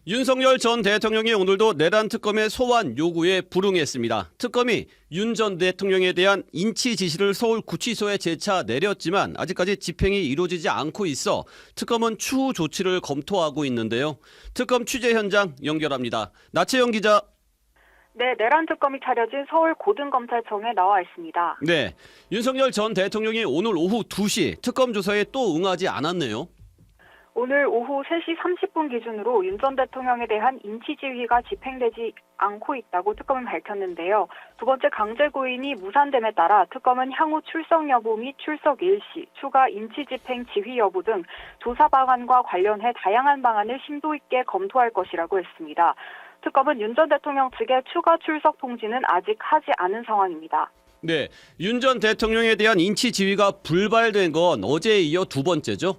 윤석열 전 대통령이 오늘도 내란 특검의 소환 요구에 불응했습니다. 특검이 윤 전 대통령에 대한 인치 지시를 서울구치소에 재차 내렸지만 아직까지 집행이 이루어지지 않고 있어 특검은 추후 조치를 검토하고 있는데요. 특검 취재 현장 연결합니다. 나채영 기자. 네, 내란 특검이 차려진 서울 고등검찰청에 나와 있습니다. 네, 윤석열 전 대통령이 오늘 오후 2시 특검 조사에 또 응하지 않았네요. 오늘 오후 3시 30분 기준으로 윤 전 대통령에 대한 인치지휘가 집행되지 않고 있다고 특검은 밝혔는데요. 두 번째 강제 구인이 무산됨에 따라 특검은 향후 출석 여부 및 출석 일시, 추가 인치 집행 지휘 여부 등 조사 방안과 관련해 다양한 방안을 심도 있게 검토할 것이라고 했습니다. 특검은 윤 전 대통령 측의 추가 출석 통지는 아직 하지 않은 상황입니다. 네, 윤 전 대통령에 대한 인치 지휘가 불발된 건 어제에 이어 두 번째죠?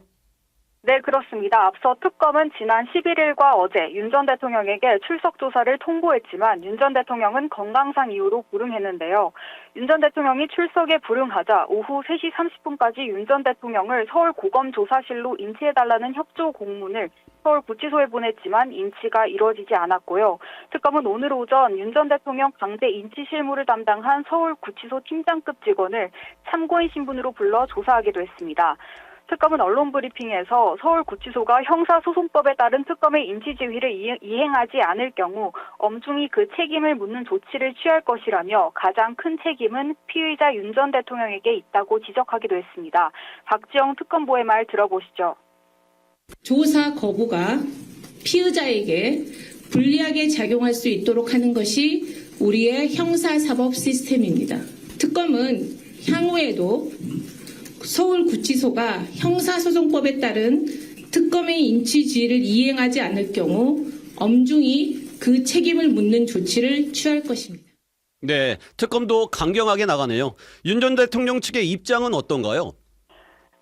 네, 그렇습니다. 앞서 특검은 지난 11일과 어제 윤 전 대통령에게 출석 조사를 통보했지만 윤 전 대통령은 건강상 이유로 불응했는데요. 윤 전 대통령이 출석에 불응하자 오후 3시 30분까지 윤 전 대통령을 서울 고검조사실로 인치해달라는 협조 공문을 서울구치소에 보냈지만 인치가 이루어지지 않았고요. 특검은 오늘 오전 윤 전 대통령 강제 인치 실무를 담당한 서울구치소 팀장급 직원을 참고인 신분으로 불러 조사하기도 했습니다. 특검은 언론 브리핑에서 서울구치소가 형사소송법에 따른 특검의 인치지휘를 이행하지 않을 경우 엄중히 그 책임을 묻는 조치를 취할 것이라며 가장 큰 책임은 피의자 윤 전 대통령에게 있다고 지적하기도 했습니다. 박지영 특검보의 말 들어보시죠. 조사 거부가 피의자에게 불리하게 작용할 수 있도록 하는 것이 우리의 형사사법 시스템입니다. 특검은 향후에도 서울구치소가 형사소송법에 따른 특검의 인치지휘를 이행하지 않을 경우 엄중히 그 책임을 묻는 조치를 취할 것입니다. 네, 특검도 강경하게 나가네요. 윤 전 대통령 측의 입장은 어떤가요?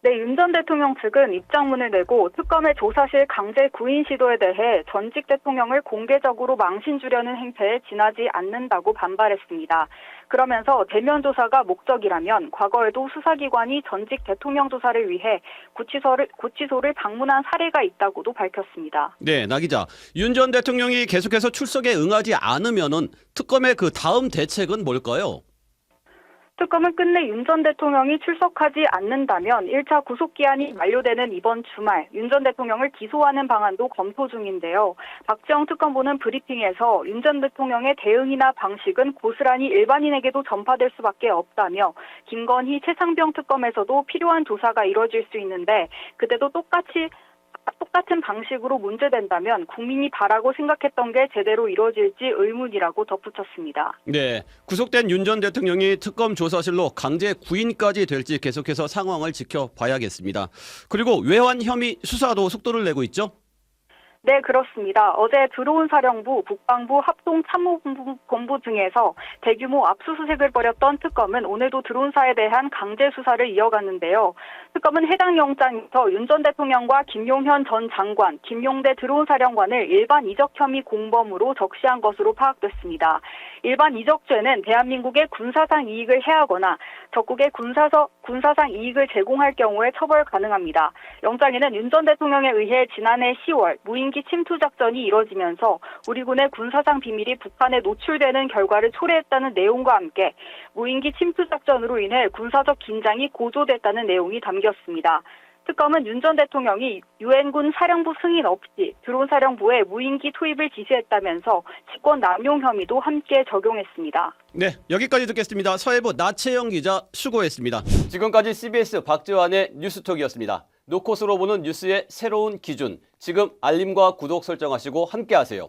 네, 윤 전 대통령 측은 입장문을 내고 특검의 조사실 강제 구인 시도에 대해 전직 대통령을 공개적으로 망신 주려는 행태에 지나지 않는다고 반발했습니다. 그러면서 대면 조사가 목적이라면 과거에도 수사기관이 전직 대통령 조사를 위해 구치소를 방문한 사례가 있다고도 밝혔습니다. 네, 나 기자. 윤 전 대통령이 계속해서 출석에 응하지 않으면은 특검의 그 다음 대책은 뭘까요? 특검은 끝내 윤 전 대통령이 출석하지 않는다면 1차 구속기한이 만료되는 이번 주말 윤 전 대통령을 기소하는 방안도 검토 중인데요. 박지영 특검보는 브리핑에서 윤 전 대통령의 대응이나 방식은 고스란히 일반인에게도 전파될 수밖에 없다며 김건희, 최상병 특검에서도 필요한 조사가 이뤄질 수 있는데 그때도 똑같은 방식으로 문제된다면 국민이 바라고 생각했던 게 제대로 이루어질지 의문이라고 덧붙였습니다. 네, 구속된 윤 전 대통령이 특검 조사실로 강제 구인까지 될지 계속해서 상황을 지켜봐야겠습니다. 그리고 외환 혐의 수사도 속도를 내고 있죠? 네, 그렇습니다. 어제 드론 사령부, 국방부, 합동참모본부 등에서 대규모 압수수색을 벌였던 특검은 오늘도 드론사에 대한 강제 수사를 이어갔는데요. 특검은 해당 영장에서 윤 전 대통령과 김용현 전 장관, 김용대 드론사령관을 일반 이적 혐의 공범으로 적시한 것으로 파악됐습니다. 일반 이적죄는 대한민국의 군사상 이익을 해하거나 적국의 군사상 이익을 제공할 경우에 처벌 가능합니다. 영장에는 윤 전 대통령에 의해 지난해 10월 무인기 침투 작전이 이뤄지면서 우리 군의 군사상 비밀이 북한에 노출되는 결과를 초래했다는 내용과 함께 무인기 침투 작전으로 인해 군사적 긴장이 고조됐다는 내용이 담겼습니다. 특검은 윤 전 대통령이 유엔군 사령부 승인 없이 드론 사령부에 무인기 투입을 지시했다면서 직권 남용 혐의도 함께 적용했습니다. 네, 여기까지 듣겠습니다. 서해부 나채영 기자 수고했습니다. 지금까지 CBS 박지환의 뉴스톡이었습니다. 노컷으로 보는 뉴스의 새로운 기준. 지금 알림과 구독 설정하시고 함께하세요.